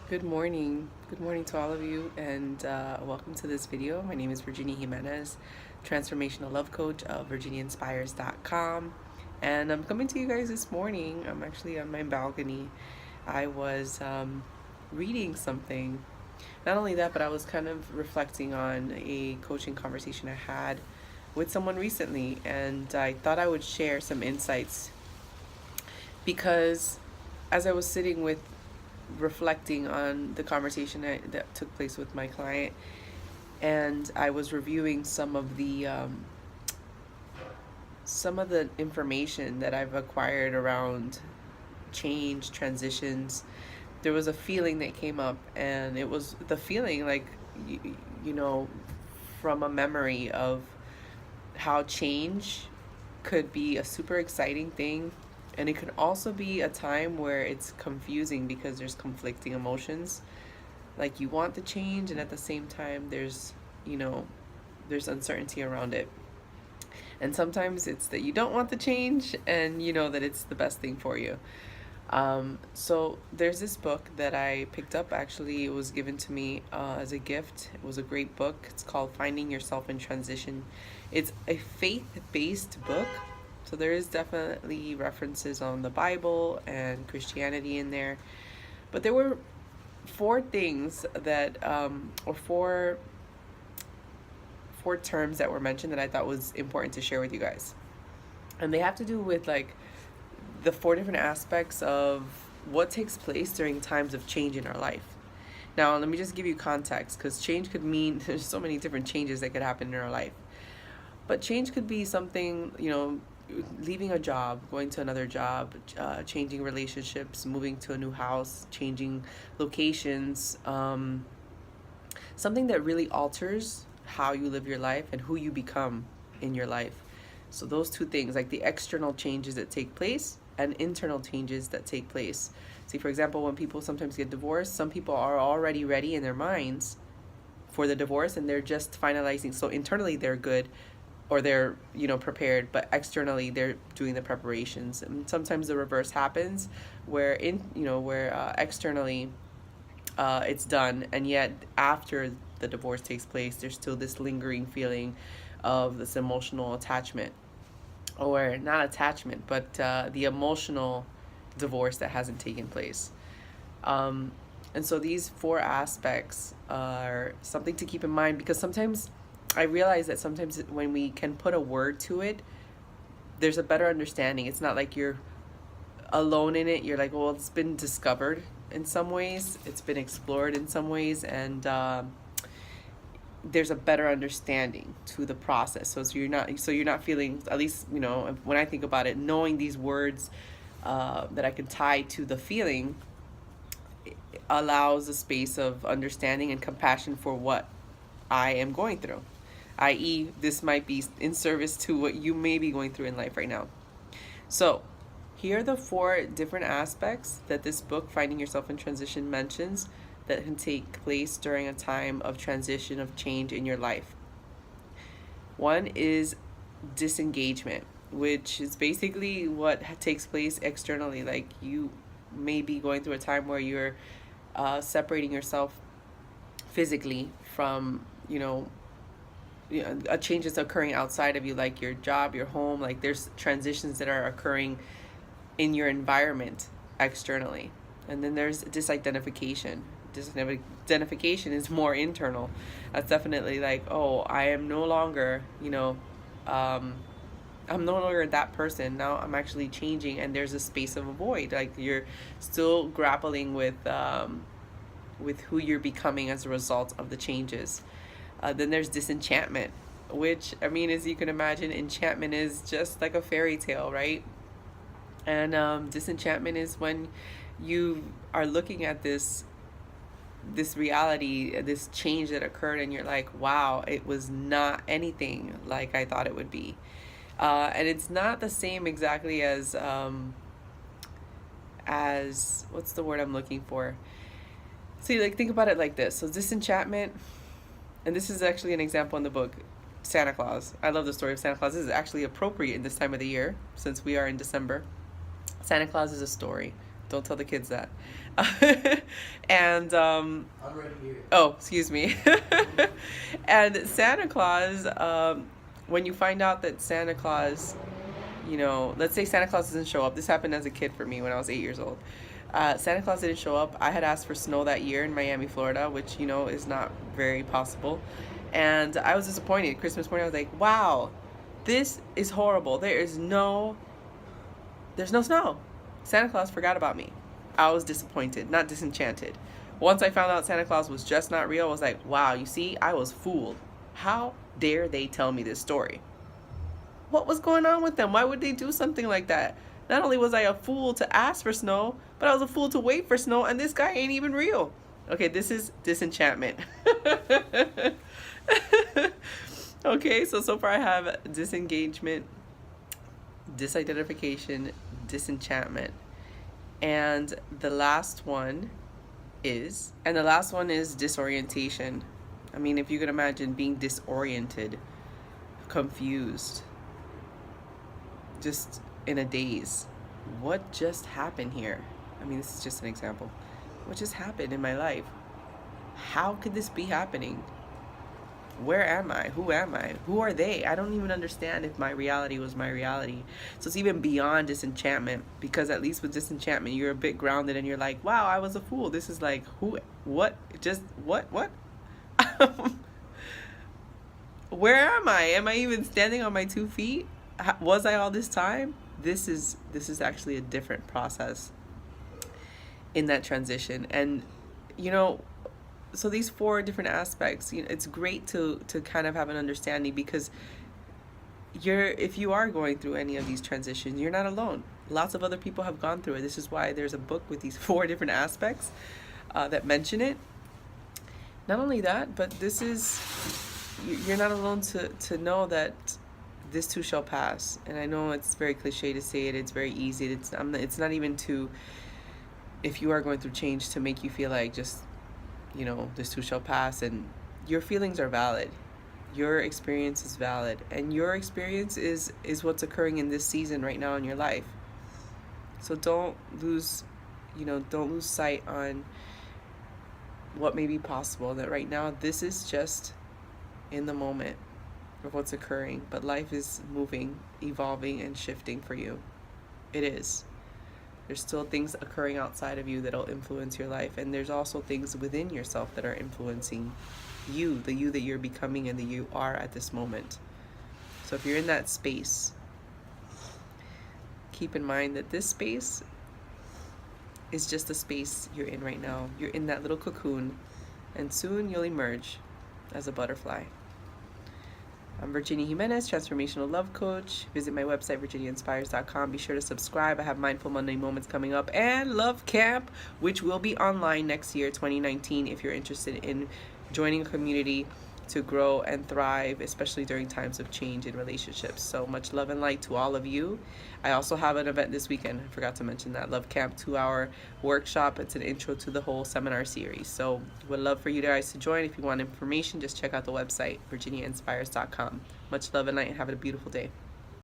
Good morning. Good morning to all of you, and welcome to this video. My name is Virginia Jimenez, transformational love coach of virginiainspires.com. And I'm coming to you guys this morning. I'm actually on my balcony. I was reading something. Not only that, but I was kind of reflecting on a coaching conversation I had with someone recently, and I thought I would share some insights because as I was sitting with reflecting on the conversation that took place with my client, and I was reviewing some of the information that I've acquired around change, transitions. There was a feeling that came up, and it was the feeling like you, you know from a memory of how change could be a super exciting thing, and it could also be a time where it's confusing because there's conflicting emotions. Like you want the change, and at the same time, there's uncertainty around it. And sometimes it's that you don't want the change, and you know that it's the best thing for you. So there's this book that I picked up. Actually, it was given to me as a gift. It was a great book. It's called Finding Yourself in Transition. It's a faith-based book, so there is definitely references on the Bible and Christianity in there. But there were four things that, or four terms that were mentioned that I thought was important to share with you guys. And they have to do with like the four different aspects of what takes place during times of change in our life. Now, let me just give you context, because change could mean there's so many different changes that could happen in our life. But change could be something, leaving a job, going to another job, changing relationships, moving to a new house, changing locations, something that really alters how you live your life and who you become in your life. So those two things, like the external changes that take place and internal changes that take place. See, for example, when people sometimes get divorced, some people are already ready in their minds for the divorce, and they're just finalizing. So internally they're good, or they're prepared, but externally they're doing the preparations. And sometimes the reverse happens, where externally it's done, and yet after the divorce takes place, there's still this lingering feeling of this emotional attachment, or not attachment, but the emotional divorce that hasn't taken place. And so these four aspects are something to keep in mind, because sometimes I realize that sometimes when we can put a word to it, there's a better understanding. It's not like you're alone in it. You're like, well, it's been discovered in some ways, it's been explored in some ways, and there's a better understanding to the process. So you're not feeling, at least when I think about it, knowing these words that I can tie to the feeling allows a space of understanding and compassion for what I am going through, i.e., this might be in service to what you may be going through in life right now. So here are the four different aspects that this book, Finding Yourself in Transition, mentions that can take place during a time of transition, of change in your life. One is disengagement, which is basically what takes place externally. Like you may be going through a time where you're separating yourself physically from, a change that's occurring outside of you, like your job, your home. Like there's transitions that are occurring in your environment externally. And then there's disidentification. Disidentification is more internal. That's definitely like, oh, I am no longer, I'm no longer that person. Now I'm actually changing, and there's a space of a void. Like you're still grappling with who you're becoming as a result of the changes. Then there's disenchantment, which, I mean, as you can imagine, enchantment is just like a fairy tale, right? And disenchantment is when you are looking at this reality, this change that occurred, and you're like, wow, it was not anything like I thought it would be. And it's not the same exactly as what's the word I'm looking for? See, like, think about it like this. So disenchantment, and this is actually an example in the book, Santa Claus. I love the story of Santa Claus. This is actually appropriate in this time of the year, since we are in December. Santa Claus is a story. Don't tell the kids that. And I'm ready here. oh, excuse me. And Santa Claus, when you find out that Santa Claus, let's say Santa Claus doesn't show up. This happened as a kid for me when I was 8 years old. Santa Claus didn't show up. I had asked for snow that year in Miami, Florida, which, is not very possible. And I was disappointed. Christmas morning, I was like, wow, this is horrible. There's no snow. Santa Claus forgot about me. I was disappointed, not disenchanted. Once I found out Santa Claus was just not real, I was like, wow, you see, I was fooled. How dare they tell me this story? What was going on with them? Why would they do something like that? Not only was I a fool to ask for snow, but I was a fool to wait for snow, and this guy ain't even real. Okay, this is disenchantment. Okay, so far I have disengagement, disidentification, disenchantment. And the last one is disorientation. I mean, if you could imagine being disoriented, confused, just in a daze. What just happened here? I mean, this is just an example. What just happened in my life? How could this be happening? Where am I? Who am I? Who are they? I don't even understand if my reality was my reality. So it's even beyond disenchantment, because at least with disenchantment, you're a bit grounded and you're like, wow, I was a fool. This is like, who, what, just, what? Where am I? Am I even standing on my 2 feet? Was I all this time? This is actually a different process in that transition. And, so these 4 different aspects, it's great to kind of have an understanding, because if you are going through any of these transitions, you're not alone. Lots of other people have gone through it. This is why there's a book with these 4 different aspects that mention it. Not only that, but you're not alone to know that this too shall pass. And I know it's very cliche to say it. It's very easy. It's not even if you are going through change, to make you feel like just, this too shall pass. And your feelings are valid. Your experience is valid. And your experience is what's occurring in this season right now in your life. So don't lose sight on what may be possible. That right now, this is just in the moment of what's occurring. But life is moving, evolving, and shifting for you. It is. There's still things occurring outside of you that'll influence your life. And there's also things within yourself that are influencing you, the you that you're becoming and the you are at this moment. So if you're in that space, keep in mind that this space is just the space you're in right now. You're in that little cocoon, and soon you'll emerge as a butterfly. I'm Virginia Jimenez, Transformational Love Coach. Visit my website, virginiainspires.com. Be sure to subscribe. I have Mindful Monday Moments coming up, and Love Camp, which will be online next year, 2019, if you're interested in joining a community to grow and thrive, especially during times of change in relationships. So much love and light to all of you. I also have an event this weekend. I forgot to mention that. Love Camp 2-hour workshop. It's an intro to the whole seminar series. So would love for you guys to join. If you want information, just check out the website, virginiainspires.com. Much love and light, and have a beautiful day.